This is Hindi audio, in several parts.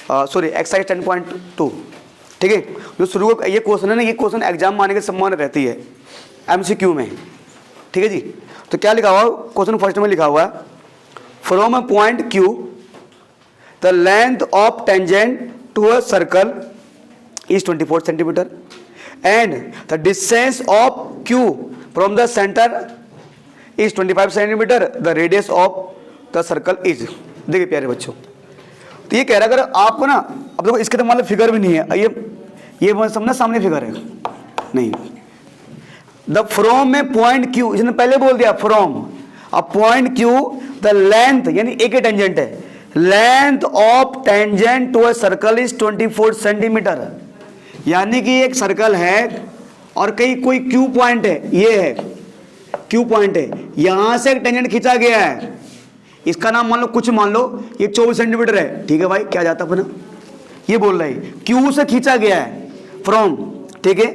सॉरी एक्सरसाइज 10.2, ठीक है। जो शुरू का ये क्वेश्चन है ना, ये क्वेश्चन एग्जाम में आने की संभावना रहती है एमसीक्यू में, ठीक है जी। तो क्या लिखा हुआ क्वेश्चन फर्स्ट में लिखा हुआ है, from a point Q the length of tangent to a circle is 24 centimetre and the distance of Q from the centre is 25 centimetre, the radius of the circle is. देखिए प्यारे बच्चों, तो ये कह रहा है अगर आपको ना, अब देखो इसके तो मतलब फिगर भी नहीं है, ये समझना सामने फिगर है नहीं। द फ्रॉम में पॉइंट क्यू, इसने पहले बोल दिया फ्रॉम, अब पॉइंट क्यू द लेंथ, यानी एक ही टेंजेंट है, length of tangent to a circle is 24 centimetre, यानी कि एक सर्कल है और कहीं कोई क्यू पॉइंट है, ये है क्यू पॉइंट है, यहां से एक टेंजेंट खींचा गया है, इसका नाम मान लो कुछ, मान लो ये 24 सेंटीमीटर है, ठीक है भाई, क्या जाता अपना, ये बोल रहा है क्यू से खींचा गया है फ्रॉम, ठीक है,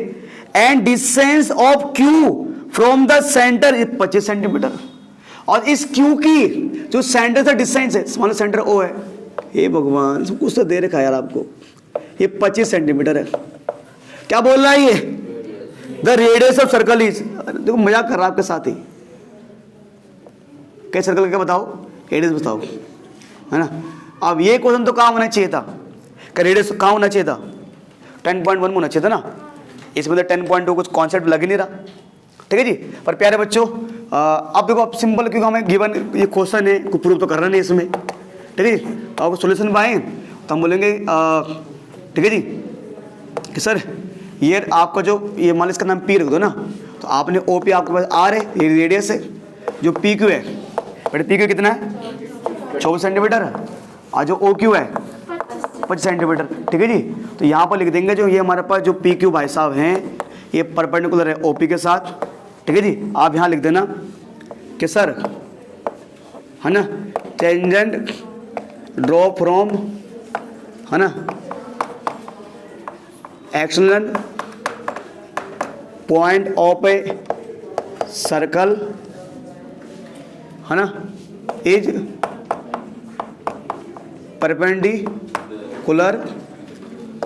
and distance of Q from the centre 25 centimetre, और इस क्यू की जो सेंटर से डिस्टेंस है, मान लो सेंटर ओ है, हे भगवान सब कुछ तो दे रखा है यार आपको, ये 25 सेंटीमीटर है, क्या बोल रहा है ये, the radius of circle is, देखो मजाक कर रहा है आपके साथ ही, क्या सर्कल क्या बताओ, रेडियस बताओ, है ना। अब ये क्वेश्चन तो कहाँ होना चाहिए था, क्या रेडियस कहाँ होना चाहिए था, 10.1 में होना चाहिए था ना, इसमें तो 10.2 कुछ कॉन्सेप्ट लग ही नहीं रहा, ठीक है जी। पर प्यारे बच्चों अब देखो, अब सिंपल, क्योंकि हमें गिवन ये क्वेश्चन है, कुछ प्रूव तो करना नहीं इसमें, ठीक है जी। तो आपको सोल्यूशन पाएँ तो हम बोलेंगे ठीक है जी कि सर ये आपका जो ये मान लो इसका नाम पी रख दो ना, तो आपने ओ पी आपके पास आर है, ये रेडियस है, जो पी क्यू है बेटे, पी क्यू कितना है 24 सेंटीमीटर है, और जो ओ क्यू है 25 सेंटीमीटर, ठीक है जी। तो यहाँ पर लिख देंगे जो ये हमारे पास जो पी क्यू भाई साहब हैं, ये परपेंडिकुलर है ओ पी के साथ, ठीक है जी। आप यहाँ लिख देना कि सर, है ना, टेंजेंट ड्रॉ फ्रॉम, है ना, external point of a circle, है ना, is perpendicular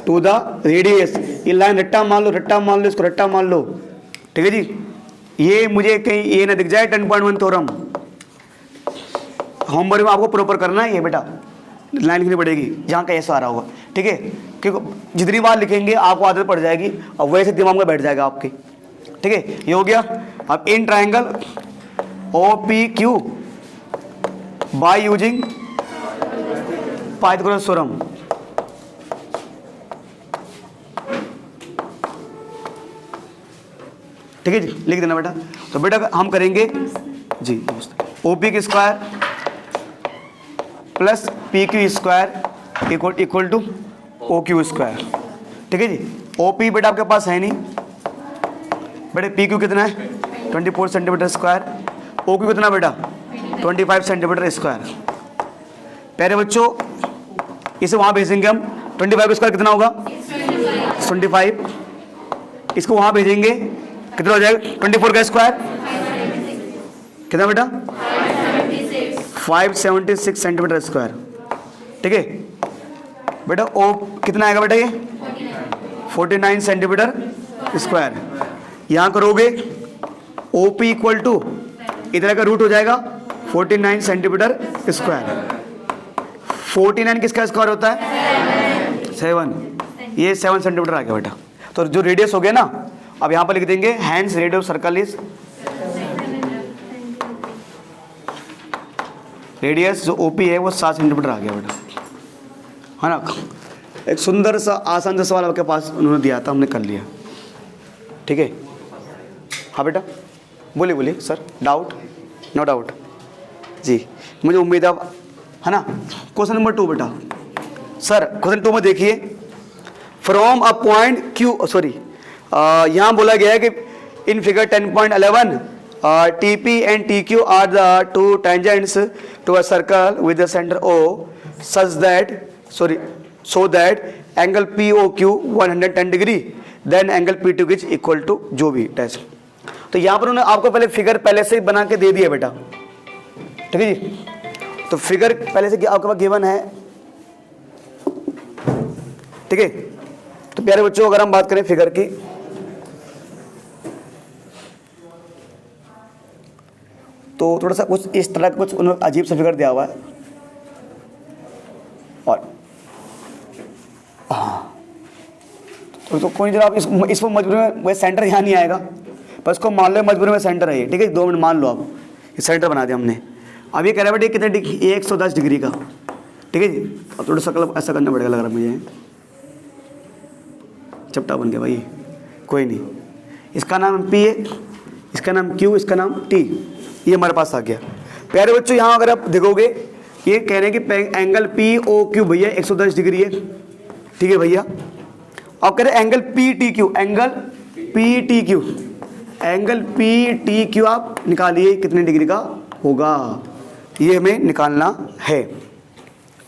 to the radius, ये लाइन रट्टा मान लो, रट्टा मान लो, इसको रट्टा मान लो, ठीक है जी। ये मुझे कहीं ये ना दिख जाए 10.1 थ्योरम, होमवर्क में आपको प्रॉपर करना है ये बेटा, लाइन लिखनी पड़ेगी जहाँ का ऐसा आ रहा होगा, ठीक है, क्योंकि जितनी बार लिखेंगे आपको आदत पड़ जाएगी और वैसे दिमाग में बैठ जाएगा आपके, ठीक है। ये हो गया। अब in triangle O P Q by using Pythagoras theorem, ठीक है जी, लिख देना बेटा। तो बेटा हम करेंगे जी, O P square plus P Q square equal to O Q square, ठीक है जी। ओ पी बेटा आपके पास है नहीं बेटे, पी क्यू कितना है 24 सेंटीमीटर स्क्वायर, ओ क्यू कितना बेटा 25 सेंटीमीटर स्क्वायर। प्यारे बच्चों इसे वहाँ भेजेंगे हम, 25 का स्क्वायर कितना होगा 25, इसको वहाँ भेजेंगे कितना हो जाएगा 24 का स्क्वायर कितना बेटा 576 सेंटीमीटर स्क्वायर, ठीक है बेटा। ओ कितना आएगा बेटा ये 49 सेंटीमीटर स्क्वायर। यहाँ करोगे ओ पी इक्वल टू इधर का रूट हो जाएगा 49 सेंटीमीटर स्क्वायर। 49 किसका स्क्वायर होता है 7, ये 7 सेंटीमीटर आ गया बेटा। तो जो रेडियस हो गया ना, अब यहाँ पर लिख देंगे hence radius of circle is, radius जो ओपी है वो 7 सेंटीमीटर आ गया बेटा, है ना। एक सुंदर सा आसान सा सवाल आपके पास उन्होंने दिया था, हमने कर लिया, ठीक है। हाँ बेटा बोलिए बोलिए सर, डाउट नो डाउट जी, मुझे उम्मीद है ना। क्वेश्चन नंबर 2 बेटा, सर क्वेश्चन 2 में देखिए, from a point Q, sorry यहाँ बोला गया है कि in figure 10.11 T P and T Q are the two tangents to a circle with the centre O such that so that angle P O Q 110 degree, then angle P two is equal to जो भी टेस्ट। तो यहाँ पर उन्होंने आपको पहले फिगर पहले से बना के दे दिया बेटा, ठीक है जी। तो फिगर पहले से आपके पास गिवन है, ठीक है। तो प्यारे बच्चों अगर हम बात करें फिगर की, तो थोड़ा सा कुछ इस तरह का कुछ उन्होंने अजीब सा फिगर दिया हुआ है। और हाँ तो कोई जरा आप इसको मजबूरी में वह सेंटर यहाँ नहीं आएगा, पर इसको मान लो मजबूरी में सेंटर है ये, ठीक है। 2 मिनट मान लो आप, ये सेंटर बना दिया हमने। अब ये कह रहा है बेटे कितने डिग्री, 110 डिग्री का, ठीक है जी। अब थोड़ा सा ऐसा करना पड़ेगा लग रहा है मुझे, चपटा बन गया भाई, कोई नहीं। इसका नाम P है, इसका नाम Q, इसका नाम T, ये हमारे पास आ गया। प्यारे बच्चों यहाँ अगर आप देखोगे ये कह रहे हैं कि एंगल POQ भैया 110 डिग्री है, ठीक है भैया। अब कह रहे angle PTQ, angle PTQ, angle PTQ आप निकालिए कितने डिग्री का होगा, ये हमें निकालना है,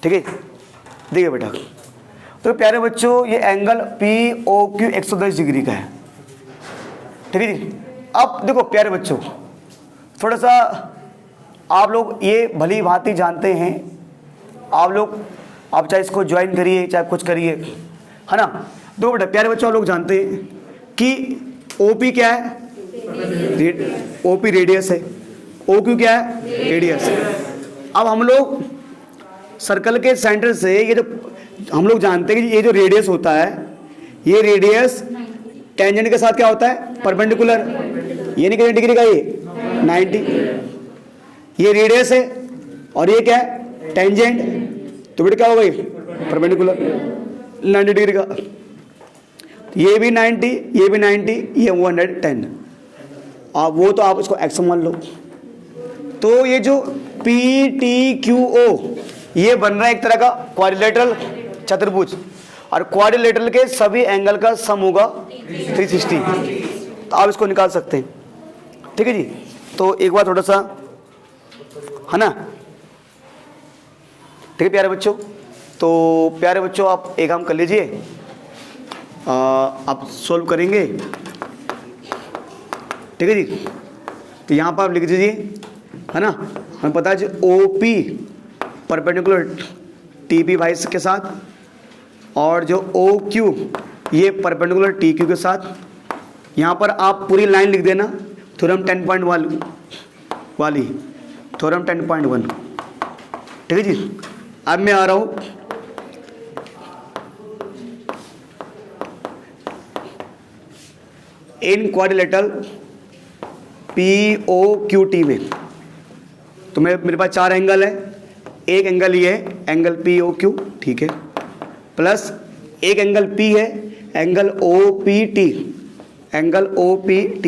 ठीक है। देखिए बेटा, तो प्यारे बच्चों ये एंगल POQ 110 डिग्री का है, ठीक है जी। अब देखो प्यारे बच्चों, थोड़ा सा आप लोग ये भली भांति जानते हैं, आप चाहे इसको ज्वाइन करिए चाहे कुछ करिए, है ना। दो बेटा प्यारे बच्चों, आप लोग जानते हैं कि OP क्या है, OP रेडियस है, OQ क्या है, रेडियस है। अब हम लोग सर्कल के सेंटर से ये जो हम लोग जानते हैं कि ये जो रेडियस होता है, ये रेडियस टेंजेंट के साथ क्या होता है, परपेंडिकुलर, ये नहीं कितने डिग्री का, ये 90, ये रेडियस है और ये क्या है, टेंजेंट, तो बेटा क्या होगा, ये परपेंडिकुलर 90 डिग्री का। ये भी 90, ये भी 90, ये 110। आप वो तो आप इसको एक्स मान लो। तो ये जो PTQO ये बन रहा है एक तरह का क्वाड्रिलेटरल चतुर्भुज, और क्वाड्रिलेटरल के सभी एंगल का सम होगा 360, तो आप इसको निकाल सकते हैं, ठीक है जी। तो एक बार थोड़ा सा, है ना, ठीक है प्यारे बच्चों। तो प्यारे बच्चों आप एक काम कर लीजिए, आप सॉल्व करेंगे, ठीक है जी। तो यहाँ पर आप लिख दीजिए, है ना, हमें पता है जी OP परपेंडिकुलर TP वाइस के साथ, और जो OQ ये परपेंडिकुलर TQ के साथ। यहाँ पर आप पूरी लाइन लिख देना, थ्योरम 10.1 वाली, थ्योरम 10.1, ठीक है जी। अब मैं आ रहा हूँ इन क्वाड्रिलेटरल POQT में। तो मेरे पास 4 एंगल है, एक एंगल ये है एंगल POQ, ठीक है, प्लस एक एंगल P है एंगल OPT, एंगल OPT,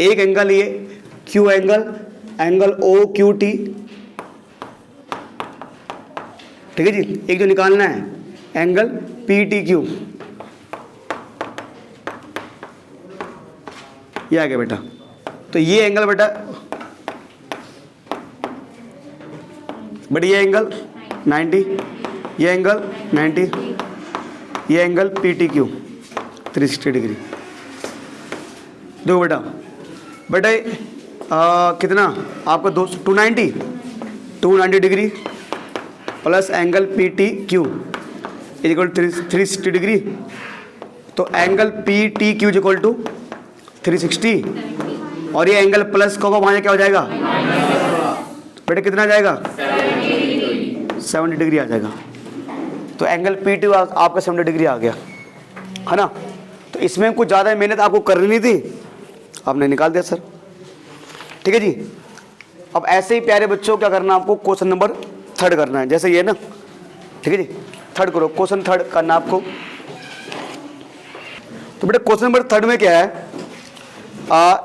एक एंगल ये Q एंगल OQT, ठीक है जी। एक जो निकालना है एंगल PTQ, ये आ गया बेटा। तो ये एंगल बेटा ये एंगल 90, ये एंगल 90, ये एंगल PTQ 360 डिग्री। देखो बेटा कितना आपका 290 degree plus angle PTQ equal 360 degree. तो एंगल PTQ इक्वल टू 360, और ये एंगल प्लस को वहाँ क्या हो जाएगा बेटा, कितना आ जाएगा 70 डिग्री आ जाएगा। तो एंगल P2 आपका 70 डिग्री आ गया, है ना। तो इसमें कुछ ज़्यादा मेहनत आपको करनी नहीं थी, आपने निकाल दिया सर, ठीक है जी। अब ऐसे ही प्यारे बच्चों क्या करना, आपको क्वेश्चन नंबर 3 करना है, जैसे ये ना, ठीक है जी। 3 करो, क्वेश्चन 3 करना आपको। तो बेटा क्वेश्चन नंबर 3 में क्या है,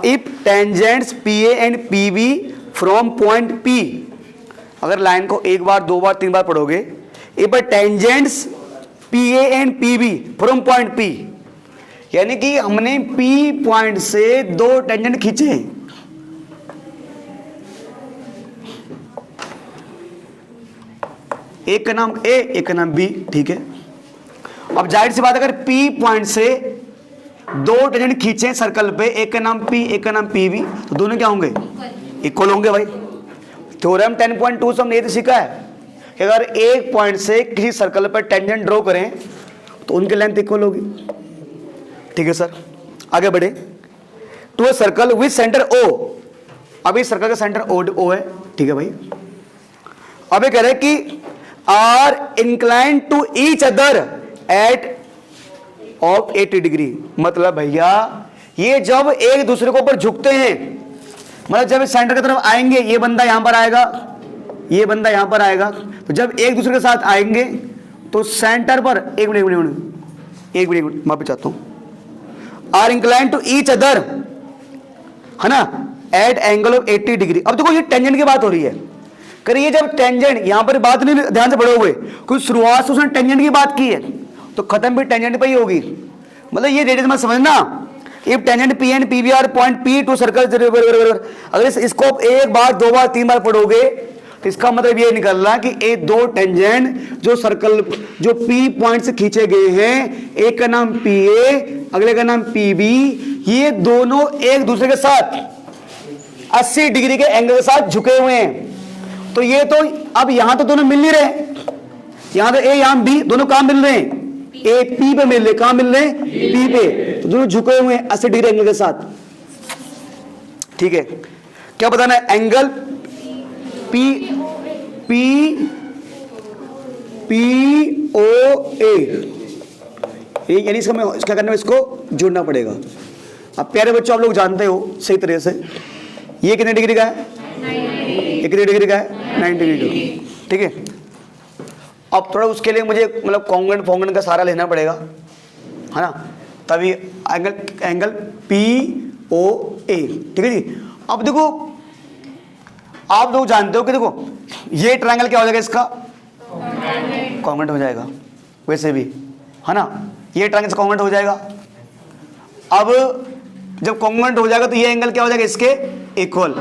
if tangents PA and PB from point P, अगर लाइन को एक बार, 2 बार, 3 बार पढ़ोगे, if tangents PA and PB from point P, यानी कि हमने P पॉइंट से 2 टेंजेंट खींचे, एक का नाम A, एक का नाम B, ठीक है। अब जाहिर सी बात, अगर P पॉइंट से 2 टेंजेंट खींचे सर्कल पे, एक का नाम P, एक का नाम PB, तो दोनों क्या होंगे, इक्वल होंगे भाई। थ्योरम 10.2 से हमने ये तो सीखा है कि अगर एक पॉइंट से किसी सर्कल पर टेंजेंट ड्रॉ करें तो उनकी लेंथ इक्वल होगी। ठीक है सर, आगे बढ़े। To a circle with centre O, अभी सर्कल का सेंटर ओ है, ठीक है भाई। अब ये कह रहे हैं कि are incline to each other at of 80 degree. मतलब भैया ये जब एक दूसरे के ऊपर झुकते हैं, मतलब जब इस सेंटर की तरफ आएंगे, ये बंदा यहां पर आएगा, ये बंदा यहां पर आएगा, तो जब एक दूसरे के साथ आएंगे तो सेंटर पर एक मिनट मैं चाहता हूं, are incline to each other, है ना, एट एंगल ऑफ 80 डिग्री। अब देखो ये टेंजेंट की बात हो रही है, करिए जब टेंजेंट, यहां पर बात नहीं ध्यान से पढ़ोगे क्योंकि शुरुआत से उसने टेंजेंट की बात की है, तो खत्म भी टेंजेंट पे ही होगी। मतलब ये रेडियस मत समझना, if tangent P and P B are point P to circle, अगर इसको एक बार, दो बार, तीन बार पढ़ोगे तो इसका मतलब ये निकल रहा है कि ये दो टेंजेंट जो सर्कल जो पी पॉइंट से खींचे गए हैं, एक का नाम पी ए, अगले का नाम पी बी, ये दोनों एक दूसरे के साथ 80 डिग्री के एंगल के साथ झुके हुए हैं। तो ये तो अब यहां तो दोनों मिल नहीं रहे, यहां तो ए यहां बी, दोनों कहां मिल रहे हैं, ए पी पे मिल रहे, कहां मिल रहे हैं, पी पे, तो दोनों झुके हुए हैं 80 डिग्री एंगल के साथ। ठीक है, क्या बताना है, angle P P P O A, यानी इसका मैं क्या करना है, इसको जोड़ना पड़ेगा। अब प्यारे बच्चों आप लोग जानते हो सही तरह से, ये कितने डिग्री का है, ये कितने डिग्री का है, 90 डिग्री का। ठीक है, अब थोड़ा उसके लिए मुझे मतलब कॉन्ग्रेंट का सारा लेना पड़ेगा, है ना, तभी एंगल पी ओ ए। ठीक है जी। अब देखो आप लोग जानते हो कि देखो ये ट्रायंगल क्या हो जाएगा, इसका कॉन्ग्रेंट हो जाएगा वैसे भी, है ना, ये ट्रायंगल से कॉन्ग्रेंट हो जाएगा। अब जब कॉन्ग्रेंट हो जाएगा तो ये एंगल क्या हो जाएगा, इसके इक्वल,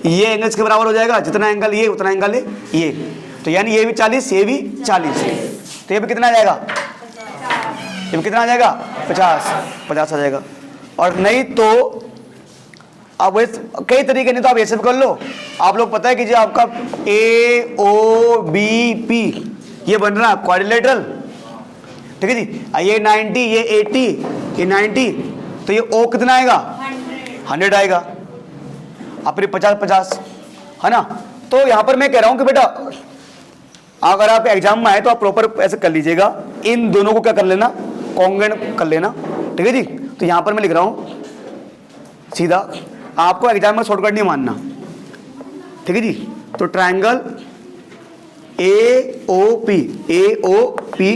ये एंगल इसके बराबर हो जाएगा, जितना एंगल ये उतना एंगल ये, तो यानी ये भी 40, ये भी 40, तो ये भी कितना आ जाएगा, ये भी कितना आ जाएगा, 50 आ जाएगा। और नहीं तो अब कई तरीके, नहीं तो आप ऐसे भी कर लो, आप लोग पता है कि जो आपका ए ओ बी पी ये बन रहा है क्वाड्रिलेटरल, ठीक है जी, ये 90, ये 80, ये 90, तो ये ओ कितना आएगा, 100 आएगा, अब फिर 50, है ना। तो यहाँ पर मैं कह रहा हूँ कि बेटा अगर आप एग्जाम में आए तो आप प्रॉपर ऐसे कर लीजिएगा, इन दोनों को क्या कर लेना, कॉन्ग्रेंट कर लेना। ठीक है जी। तो यहाँ पर मैं लिख रहा हूँ सीधा, आपको एग्जाम में शॉर्टकट नहीं मानना, ठीक है जी। तो triangle A O P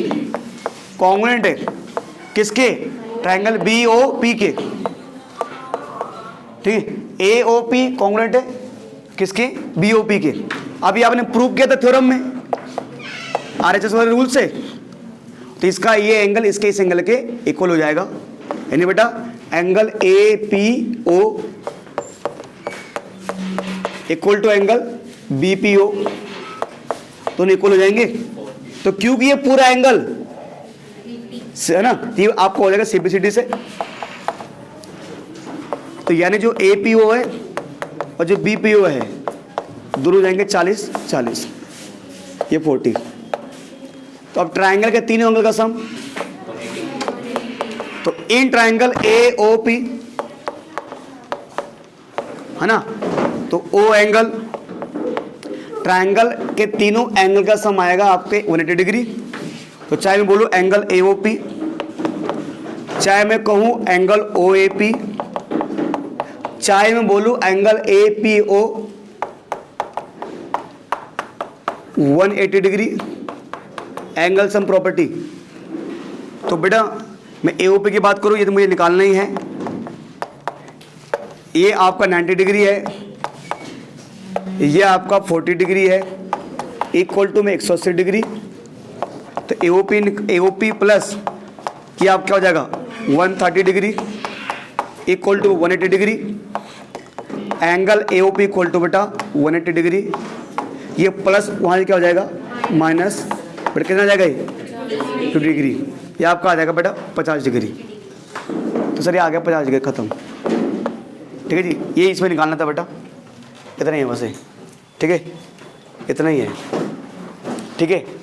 congruent है किसके, ट्रायंगल बी ओ पी के, ठीक है। ए ओ पी कॉन्ग्रेंट है किसके, बी ओ पी के। अभी आपने प्रूव किया था थ्योरम में आरएचएस वाले रूल से, तो इसका ये एंगल इसके इस एंगल के इक्वल हो जाएगा, यानी बेटा angle A P O equal to angle B P O, दोनों इक्वल हो जाएंगे। तो क्योंकि ये पूरा एंगल है ना, ये आपको हो जाएगा सीपीसीडी से, तो यानी जो ए पी ओ है और जो बी पी ओ है दोनों हो जाएंगे 40, ये 40। तो अब ट्रायंगल के तीनों एंगल का सम, तो in triangle A O P, है ना, तो ओ एंगल, ट्रायंगल के तीनों एंगल का सम आएगा आपके 180 डिग्री। तो चाहे मैं बोलूं एंगल ए ओ पी, चाहे मैं कहूं एंगल ओ ए पी, चाहे मैं बोलूं angle A P O, 180 degree angle sum property. तो बेटा मैं ए ओ पी की बात करूं, ये तो मुझे निकालना ही है, ये आपका 90 डिग्री है, ये आपका 40 डिग्री है, इक्वल टू में 180 डिग्री। तो ए ओ पी प्लस ये आप क्या हो जाएगा 130 degree equal to 180 degree, angle A O P equal to बेटा 180 डिग्री, ये प्लस वहाँ क्या हो जाएगा माइनस, बेटा कितना आ जाएगा ये 2 डिग्री, ये आपका आ जाएगा बेटा 50 डिग्री। तो सर ये आ गया 50 डिग्री, खत्म। ठीक है जी, ये इसमें निकालना था बेटा, इतना ही है बस, ठीक है, इतना ही है, ठीक है।